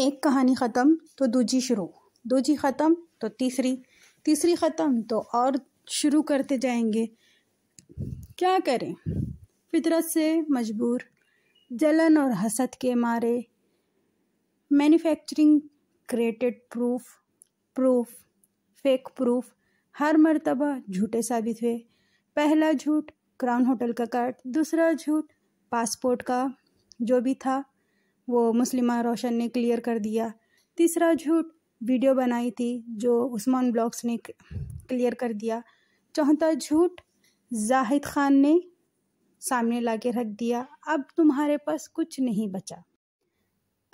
एक कहानी ख़त्म तो दूजी शुरू, दूजी ख़त्म तो तीसरी, तीसरी ख़त्म तो और शुरू करते जाएंगे। क्या करें, फितरत से मजबूर, जलन और हसद के मारे। Manufacturing created proof, fake proof हर मर्तबा झूठे साबित हुए। पहला झूठ क्राउन होटल का कार्ड, दूसरा झूठ पासपोर्ट का जो भी था वो मुस्लिमा रोशन ने क्लियर कर दिया, तीसरा झूठ वीडियो बनाई थी जो उस्मान ब्लॉग्स ने क्लियर कर दिया, चौथा झूठ जाहिद खान ने सामने लाके रख दिया। अब तुम्हारे पास कुछ नहीं बचा।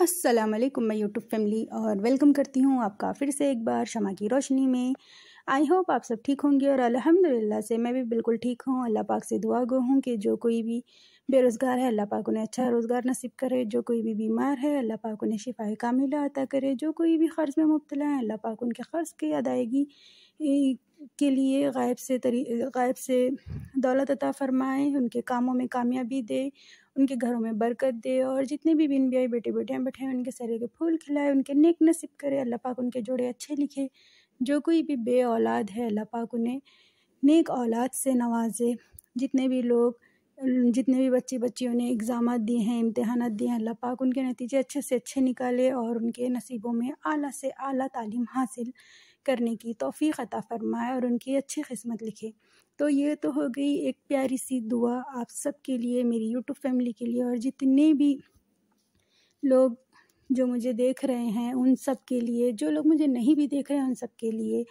अस्सलाम वालेकुम मैं यूट्यूब फैमिली और वेलकम करती हूँ आपका फिर से एक बार शमा की रोशनी में। आई होप आप सब ठीक होंगे और अल्हम्दुलिल्लाह से मैं भी बिल्कुल ठीक हूँ। अल्लाह पाक से दुआ गो हूँ कि जो कोई भी बेरोज़गार है अल्लाह पाक उन्हें अच्छा रोज़गार नसीब करे, जो कोई भी बीमार है अल्लाह पाक उन्हें शिफाए कामिला अता करे, जो कोई भी क़र्ज़ में मुब्तला है अल्लाह पाक उनके क़र्ज़ की अदायगी के लिए गायब से दौलत अता फ़रमाए, उनके कामों में कामयाबी दे, उनके घरों में बरकत दे और जितने भी बिन ब्याह बेटे बेटियाँ बैठे हैं उनके सरे के फूल खिलाए, उनके नेक नसीब करे, अल्लाह पाक उनके जोड़े अच्छे लिखे। जो कोई भी बे औलाद है अल्लाह पाक उन्हें नेक औलाद से नवाजे। जितने भी बच्चे बच्चियों ने एग्ज़ामात दिए हैं, इम्तिहानात दिए हैं, अल्लाह पाक उनके नतीजे अच्छे से अच्छे निकाले और उनके नसीबों में आला से आला तालीम हासिल करने की तौफ़ीक़ अता फ़रमाए और उनकी अच्छी किस्मत लिखे। तो ये तो हो गई एक प्यारी सी दुआ आप सब के लिए, मेरी यूट्यूब फैमिली के लिए और जितने भी लोग जो मुझे देख रहे हैं उन सब के लिए, जो लोग मुझे नहीं भी देख रहे हैं उन सब के लिए।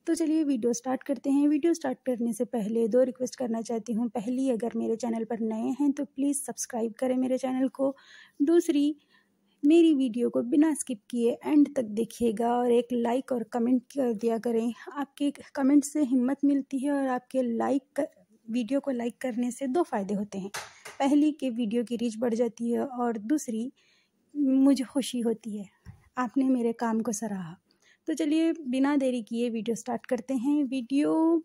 तो चलिए वीडियो स्टार्ट करते हैं। वीडियो स्टार्ट करने से पहले दो रिक्वेस्ट करना चाहती हूँ। पहली, अगर मेरे चैनल पर नए हैं तो प्लीज़ सब्सक्राइब करें मेरे चैनल को। दूसरी, मेरी वीडियो को बिना स्किप किए एंड तक देखिएगा और एक लाइक और कमेंट कर दिया करें। आपके कमेंट से हिम्मत मिलती है और आपके वीडियो को लाइक करने से दो फ़ायदे होते हैं। पहली कि वीडियो की रीच बढ़ जाती है और दूसरी मुझे खुशी होती है, आपने मेरे काम को सराहा। तो चलिए बिना देरी किए वीडियो स्टार्ट करते हैं। वीडियो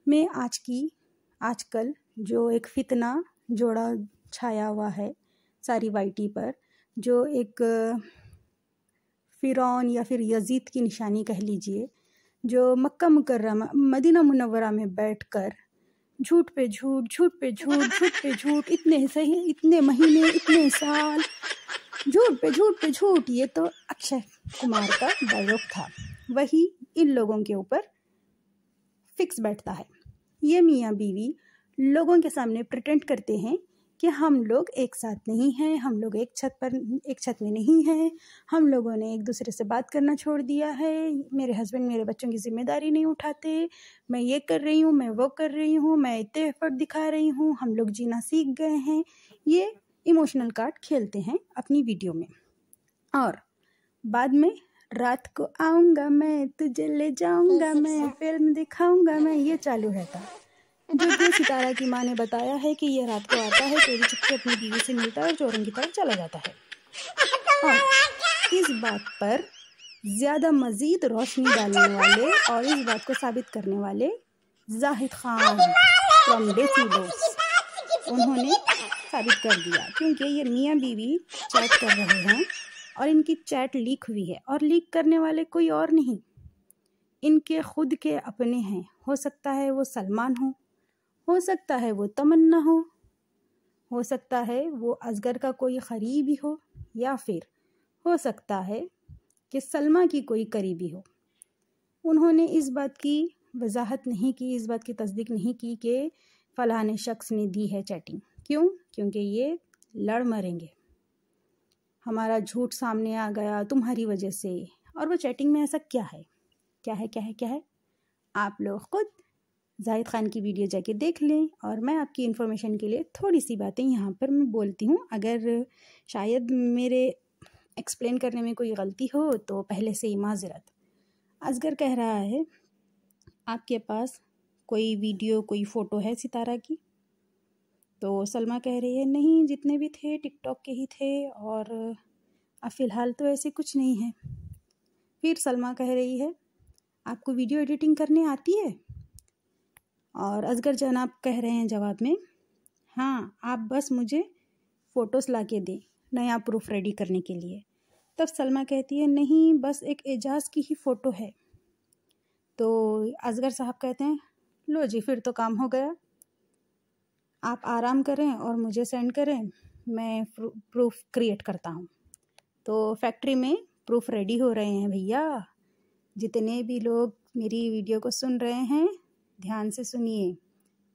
में आजकल जो एक फितना जोड़ा छाया हुआ है सारी वाईटी पर, जो एक फ़िरौन या फिर यजीद की निशानी कह लीजिए, जो मक्का मुकर्रमा मदीना मुनव्वरा में बैठकर झूठ पे झूठ, झूठ पे झूठ, झूठ पे झूठ, इतने महीने, इतने साल झूठ पे झूठ पे झूठ। ये तो अक्षय कुमार का डायलॉग था, वही इन लोगों के ऊपर फिक्स बैठता है। ये मियाँ बीवी लोगों के सामने प्रिटेंड करते हैं कि हम लोग एक साथ नहीं हैं, हम लोग एक छत में नहीं हैं, हम लोगों ने एक दूसरे से बात करना छोड़ दिया है, मेरे हस्बैंड मेरे बच्चों की ज़िम्मेदारी नहीं उठाते, मैं ये कर रही हूँ, मैं वो कर रही हूँ, मैं इतने एफर्ट दिखा रही हूँ, हम लोग जीना सीख गए हैं। ये इमोशनल कार्ड खेलते हैं अपनी वीडियो में और बाद में रात को आऊँगा मैं, तुझे ले जाऊँगा मैं, फिल्म दिखाऊँगा मैं, ये चालू रहता। जो कि सितारा की माँ ने बताया है कि ये रात को आता है, चोरी चुपके अपनी बीवी से मिलता है और चोरों की तरफ चला जाता है। और इस बात पर ज़्यादा मज़ीद रोशनी डालने वाले और इस बात को साबित करने वाले जाहिद खान फ्रॉम डेसीडोस, उन्होंने साबित कर दिया। क्योंकि ये मियाँ बीवी चैट कर रहे हैं और इनकी चैट लीक हुई है और लीक करने वाले कोई और नहीं, इनके खुद के अपने हैं। हो सकता है वो सलमान हो सकता है वो तमन्ना हो सकता है वो असगर का कोई करीबी हो, या फिर हो सकता है कि सलमा की कोई करीबी हो। उन्होंने इस बात की वजाहत नहीं की, इस बात की तस्दीक नहीं की कि फ़लाने शख्स ने दी है चैटिंग। क्यों? क्योंकि ये लड़ मरेंगे, हमारा झूठ सामने आ गया तुम्हारी वजह से। और वो चैटिंग में ऐसा क्या है आप लोग खुद जाहिद खान की वीडियो जाके देख लें। और मैं आपकी इन्फॉर्मेशन के लिए थोड़ी सी बातें यहाँ पर मैं बोलती हूँ, अगर शायद मेरे एक्सप्लेन करने में कोई गलती हो तो पहले से ही माज़रत। असगर कह रहा है आपके पास कोई वीडियो कोई फ़ोटो है सितारा की? तो सलमा कह रही है नहीं, जितने भी थे टिकटॉक के ही थे और अब फ़िलहाल तो ऐसे कुछ नहीं है। फिर सलमा कह रही है आपको वीडियो एडिटिंग करने आती है? और असगर जनाब कह रहे हैं जवाब में हाँ, आप बस मुझे फ़ोटोज़ ला के दें नया प्रूफ रेडी करने के लिए। तब सलमा कहती है नहीं, बस एक एजाज़ की ही फ़ोटो है। तो असगर साहब कहते हैं लो जी, फिर तो काम हो गया, आप आराम करें और मुझे सेंड करें, मैं प्रूफ क्रिएट करता हूँ। तो फैक्ट्री में प्रूफ रेडी हो रहे हैं भैया। जितने भी लोग मेरी वीडियो को सुन रहे हैं ध्यान से सुनिए,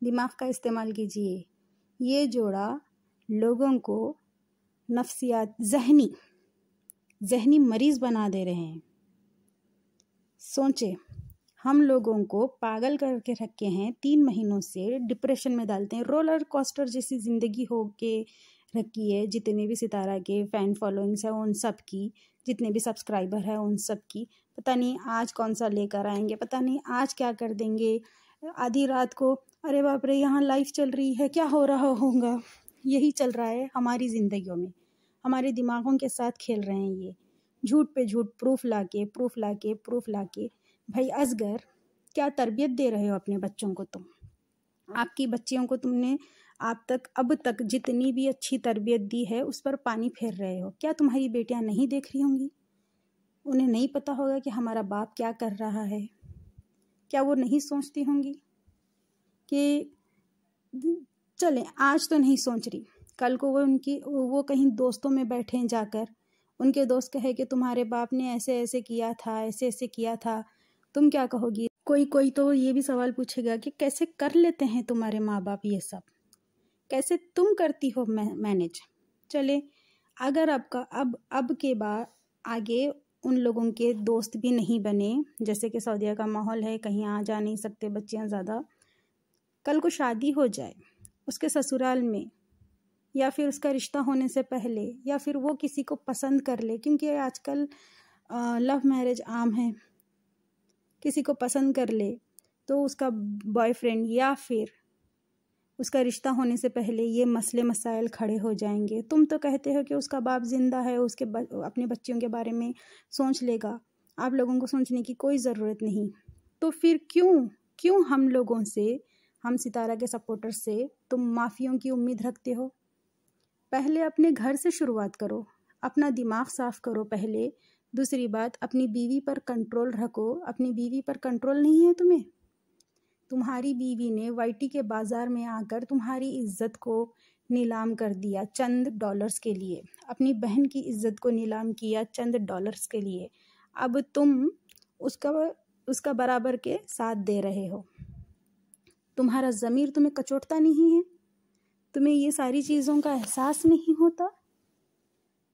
दिमाग का इस्तेमाल कीजिए। ये जोड़ा लोगों को नफ्सियात जहनी मरीज़ बना दे रहे हैं। सोचे, हम लोगों को पागल करके रखे हैं, 3 महीनों से डिप्रेशन में डालते हैं, रोलर कोस्टर जैसी ज़िंदगी हो के रखी है। जितने भी सितारा के फ़ैन फॉलोइंग्स है उन सब की, जितने भी सब्सक्राइबर है उन सब की, पता नहीं आज कौन सा लेकर आएंगे, पता नहीं आज क्या कर देंगे। आधी रात को अरे बाप रे यहाँ लाइव चल रही है, क्या हो रहा होगा। यही चल रहा है हमारी ज़िंदगियों में, हमारे दिमागों के साथ खेल रहे हैं ये, झूठ पे झूठ, प्रूफ लाके। भाई असगर, क्या तरबियत दे रहे हो अपने बच्चों को तुम? आपकी बच्चियों को तुमने अब तक जितनी भी अच्छी तरबियत दी है उस पर पानी फेर रहे हो। क्या तुम्हारी बेटियां नहीं देख रही होंगी? उन्हें नहीं पता होगा कि हमारा बाप क्या कर रहा है? क्या वो नहीं सोचती होंगी कि चलें, आज तो नहीं सोच रही, कल को वो कहीं दोस्तों में बैठे जाकर, उनके दोस्त कहे कि तुम्हारे बाप ने ऐसे ऐसे किया था, तुम क्या कहोगी? कोई तो ये भी सवाल पूछेगा कि कैसे कर लेते हैं तुम्हारे माँ बाप ये सब, कैसे तुम करती हो मैनेज। चले, अगर अब के बाद आगे उन लोगों के दोस्त भी नहीं बने, जैसे कि सऊदीया का माहौल है, कहीं आ जा नहीं सकते बच्चियाँ ज़्यादा, कल को शादी हो जाए उसके ससुराल में, या फिर उसका रिश्ता होने से पहले, या फिर वो किसी को पसंद कर ले, क्योंकि आजकल लव मैरिज आम है, किसी को पसंद कर ले तो उसका बॉयफ्रेंड या फिर उसका रिश्ता होने से पहले ये मसले मसाइल खड़े हो जाएंगे। तुम तो कहते हो कि उसका बाप जिंदा है, उसके अपने बच्चियों के बारे में सोच लेगा, आप लोगों को सोचने की कोई ज़रूरत नहीं। तो फिर क्यों हम लोगों से, हम सितारा के सपोर्टर से तुम माफ़ियों की उम्मीद रखते हो? पहले अपने घर से शुरुआत करो, अपना दिमाग साफ़ करो पहले। दूसरी बात, अपनी बीवी पर कंट्रोल रखो। अपनी बीवी पर कंट्रोल नहीं है तुम्हें? तुम्हारी बीवी ने वाईटी के बाज़ार में आकर तुम्हारी इज्जत को नीलाम कर दिया चंद डॉलर्स के लिए, अपनी बहन की इज्जत को नीलाम किया चंद डॉलर्स के लिए। अब तुम उसका बराबर के साथ दे रहे हो। तुम्हारा ज़मीर तुम्हें कचोटता नहीं है? तुम्हें ये सारी चीज़ों का एहसास नहीं होता?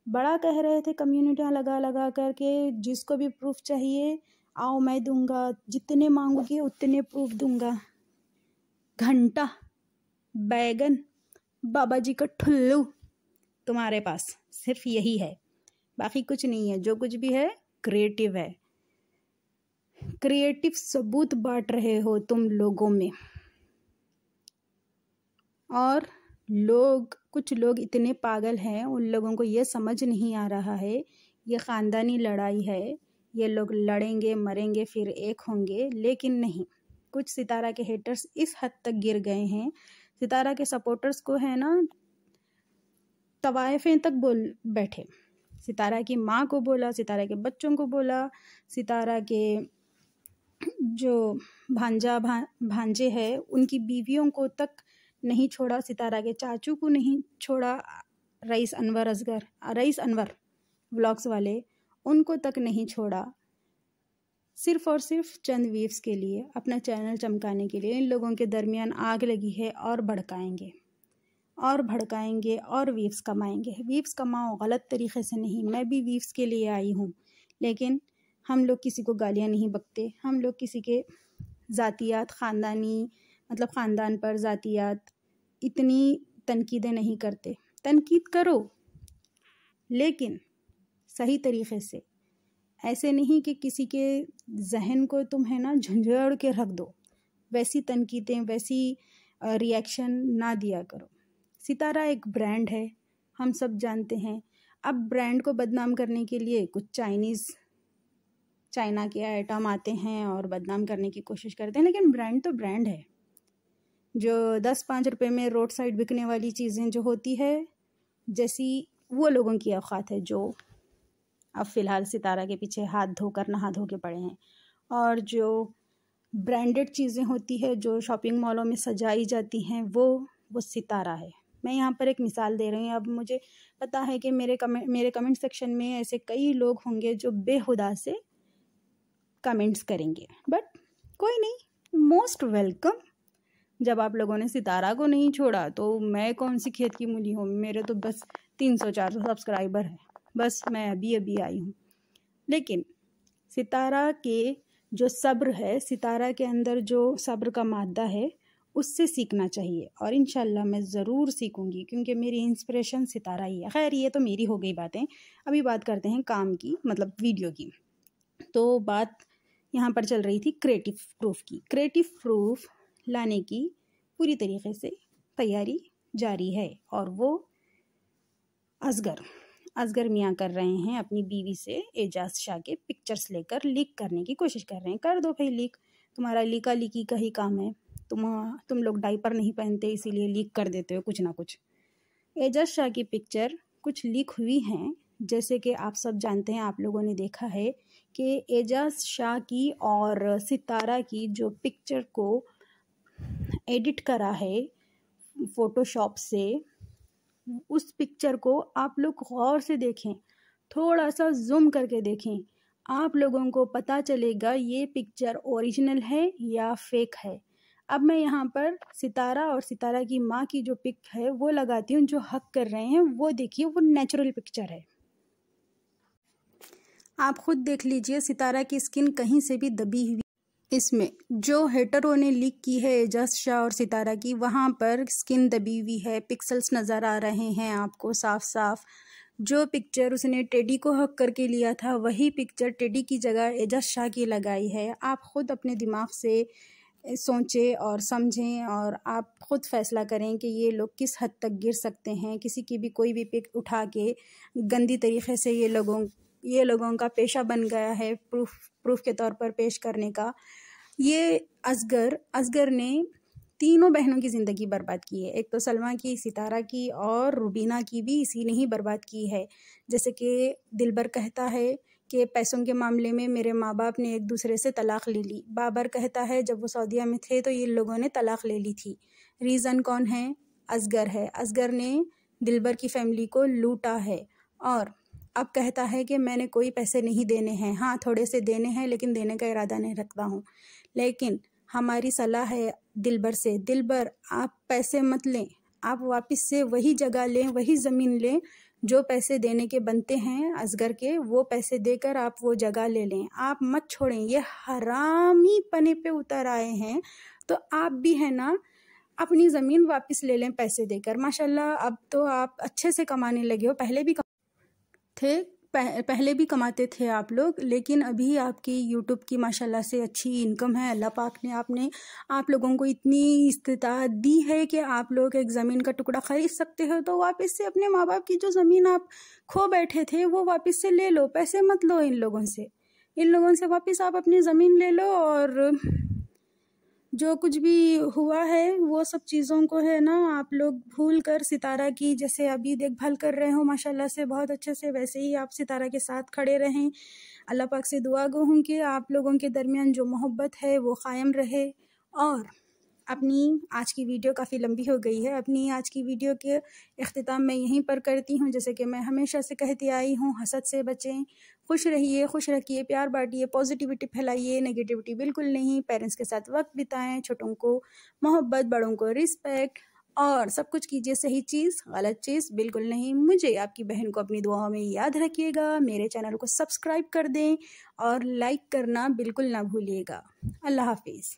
बड़ा कह रहे थे कम्युनिटियाँ लगा करके, जिसको भी प्रूफ चाहिए आओ मैं दूंगा, जितने मांगोगे उतने प्रूफ दूंगा। घंटा, बैगन, बाबा जी का ठुल्लू तुम्हारे पास सिर्फ यही है, बाकी कुछ नहीं है। जो कुछ भी है क्रिएटिव है, क्रिएटिव सबूत बांट रहे हो तुम लोगों में। और कुछ लोग इतने पागल हैं, उन लोगों को ये समझ नहीं आ रहा है ये ख़ानदानी लड़ाई है, ये लोग लड़ेंगे मरेंगे फिर एक होंगे। लेकिन नहीं, कुछ सितारा के हेटर्स इस हद तक गिर गए हैं, सितारा के सपोर्टर्स को है ना तवायफें तक बोल बैठे। सितारा की माँ को बोला, सितारा के बच्चों को बोला, सितारा के जो भांजे हैं उनकी बीवियों को तक नहीं छोड़ा, सितारा के चाचू को नहीं छोड़ा, रईस अनवर व्लॉग्स वाले उनको तक नहीं छोड़ा, सिर्फ और सिर्फ चंद व्यूज़ के लिए, अपना चैनल चमकाने के लिए। इन लोगों के दरमियान आग लगी है और भड़काएंगे और व्यूज़ कमाएंगे। व्यूज़ कमाओ, गलत तरीके से नहीं, मैं भी व्यूज़ के लिए आई हूँ, लेकिन हम लोग किसी को गालियाँ नहीं बकते, हम लोग किसी के ज़ातियात, ख़ानदान पर ज़ातियात इतनी तनकीदें नहीं करते। तनकीद करो लेकिन सही तरीक़े से, ऐसे नहीं कि किसी के जहन को तुम है ना झंझोड़ के रख दो, वैसी तनकीदें, वैसी रिएक्शन ना दिया करो। सितारा एक ब्रांड है, हम सब जानते हैं। अब ब्रांड को बदनाम करने के लिए कुछ चाइना के आइटम आते हैं और बदनाम करने की कोशिश करते हैं, लेकिन ब्रांड तो ब्रांड है। जो 10-5 रुपए में रोड साइड बिकने वाली चीज़ें जो होती है, जैसी वो लोगों की औकात है जो अब फ़िलहाल सितारा के पीछे हाथ धोकर नहा धो के पड़े हैं। और जो ब्रांडेड चीज़ें होती है जो शॉपिंग मॉलों में सजाई जाती हैं वो सितारा है। मैं यहाँ पर एक मिसाल दे रही हूँ। अब मुझे पता है कि मेरे कमेंट सेक्शन में ऐसे कई लोग होंगे जो बेहुदा से कमेंट्स करेंगे, बट कोई नहीं, मोस्ट वेलकम। जब आप लोगों ने सितारा को नहीं छोड़ा तो मैं कौन सी खेत की मूली हूँ। मेरे तो बस 300-400 सब्सक्राइबर हैं, बस मैं अभी आई हूँ। लेकिन सितारा के जो सब्र है, सितारा के अंदर जो सब्र का मादा है, उससे सीखना चाहिए। और इंशाल्लाह मैं ज़रूर सीखूंगी, क्योंकि मेरी इंस्पिरेशन सितारा ही है। खैर, ये तो मेरी हो गई बातें। अभी बात करते हैं काम की, मतलब वीडियो की। तो बात यहाँ पर चल रही थी क्रिएटिव प्रूफ की। क्रिएटिव प्रूफ लाने की पूरी तरीके से तैयारी जारी है, और वो असगर मियाँ कर रहे हैं अपनी बीवी से एजाज शाह के पिक्चर्स लेकर लीक करने की कोशिश कर रहे हैं। कर दो भाई लीक, तुम्हारा लीकी का ही काम है। तुम लोग डायपर नहीं पहनते, इसीलिए लीक कर देते हो कुछ ना कुछ। एजाज शाह की पिक्चर कुछ लीक हुई हैं, जैसे कि आप सब जानते हैं, आप लोगों ने देखा है कि एजाज शाह की और सितारा की जो पिक्चर को एडिट करा है फोटोशॉप से, उस पिक्चर को आप लोग गौर से देखें, थोड़ा सा जूम करके देखें, आप लोगों को पता चलेगा ये पिक्चर ओरिजिनल है या फेक है। अब मैं यहाँ पर सितारा और सितारा की माँ की जो पिक है वो लगाती हूँ। जो हक कर रहे हैं वो देखिए, वो नेचुरल पिक्चर है। आप खुद देख लीजिए, सितारा की स्किन कहीं से भी दबी हुई। इसमें जो हेटरों ने लीक की है एजाज शाह और सितारा की, वहाँ पर स्किन दबी हुई है, पिक्सल्स नज़र आ रहे हैं आपको साफ साफ। जो पिक्चर उसने टेडी को हक करके लिया था, वही पिक्चर टेडी की जगह एजाज शाह की लगाई है। आप खुद अपने दिमाग से सोचें और समझें, और आप खुद फैसला करें कि ये लोग किस हद तक गिर सकते हैं। किसी की भी कोई भी पिक उठा के गंदी तरीके से ये लोगों का पेशा बन गया है प्रूफ के तौर पर पेश करने का। ये असगर ने तीनों बहनों की ज़िंदगी बर्बाद की है। एक तो सलमा की, सितारा की और रुबीना की भी इसी ने ही बर्बाद की है। जैसे कि दिलबर कहता है कि पैसों के मामले में मेरे माँ बाप ने एक दूसरे से तलाक़ ले ली। बाबर कहता है जब वो सऊदीया में थे तो ये लोगों ने तलाक़ ले ली थी। रीज़न कौन है? असगर है। असगर ने दिलबर की फैमिली को लूटा है, और अब कहता है कि मैंने कोई पैसे नहीं देने हैं। हाँ, थोड़े से देने हैं, लेकिन देने का इरादा नहीं रखता हूँ। लेकिन हमारी सलाह है दिलबर से, दिलबर आप पैसे मत लें, आप वापस से वही जगह लें, वही ज़मीन लें जो पैसे देने के बनते हैं असगर के, वो पैसे देकर आप वो जगह ले लें। आप मत छोड़ें, ये हरामी पने पे उतर आए हैं, तो आप भी है ना अपनी ज़मीन वापस ले लें पैसे देकर। माशाल्लाह अब तो आप अच्छे से कमाने लगे हो। पहले भी कमाते थे आप लोग, लेकिन अभी आपकी यूट्यूब की माशाल्लाह से अच्छी इनकम है। अल्लाह पाक ने आप लोगों को इतनी इस्तिताअत दी है कि आप लोग एक ज़मीन का टुकड़ा ख़रीद सकते हो। तो वापस से अपने माँ बाप की जो ज़मीन आप खो बैठे थे वो वापस से ले लो। पैसे मत लो इन लोगों से वापस आप अपनी ज़मीन ले लो, और जो कुछ भी हुआ है वो सब चीज़ों को है ना आप लोग भूल कर सितारा की जैसे अभी देखभाल कर रहे हो माशाल्लाह से बहुत अच्छे से, वैसे ही आप सितारा के साथ खड़े रहें। अल्लाह पाक से दुआ गो हूँ कि आप लोगों के दरमियान जो मोहब्बत है वो क़ायम रहे। और अपनी आज की वीडियो काफ़ी लंबी हो गई है, अपनी आज की वीडियो के इख्तिताम मैं यहीं पर करती हूँ। जैसे कि मैं हमेशा से कहती आई हूँ, हसद से बचें, खुश रहिए, खुश रखिए, प्यार बांटिए, पॉजिटिविटी फैलाइए, नेगेटिविटी बिल्कुल नहीं। पेरेंट्स के साथ वक्त बिताएं, छोटों को मोहब्बत, बड़ों को रिस्पेक्ट, और सब कुछ कीजिए सही चीज़, गलत चीज़ बिल्कुल नहीं। मुझे आपकी बहन को अपनी दुआओं में याद रखिएगा। मेरे चैनल को सब्सक्राइब कर दें और लाइक करना बिल्कुल ना भूलिएगा। अल्लाह हाफिज़।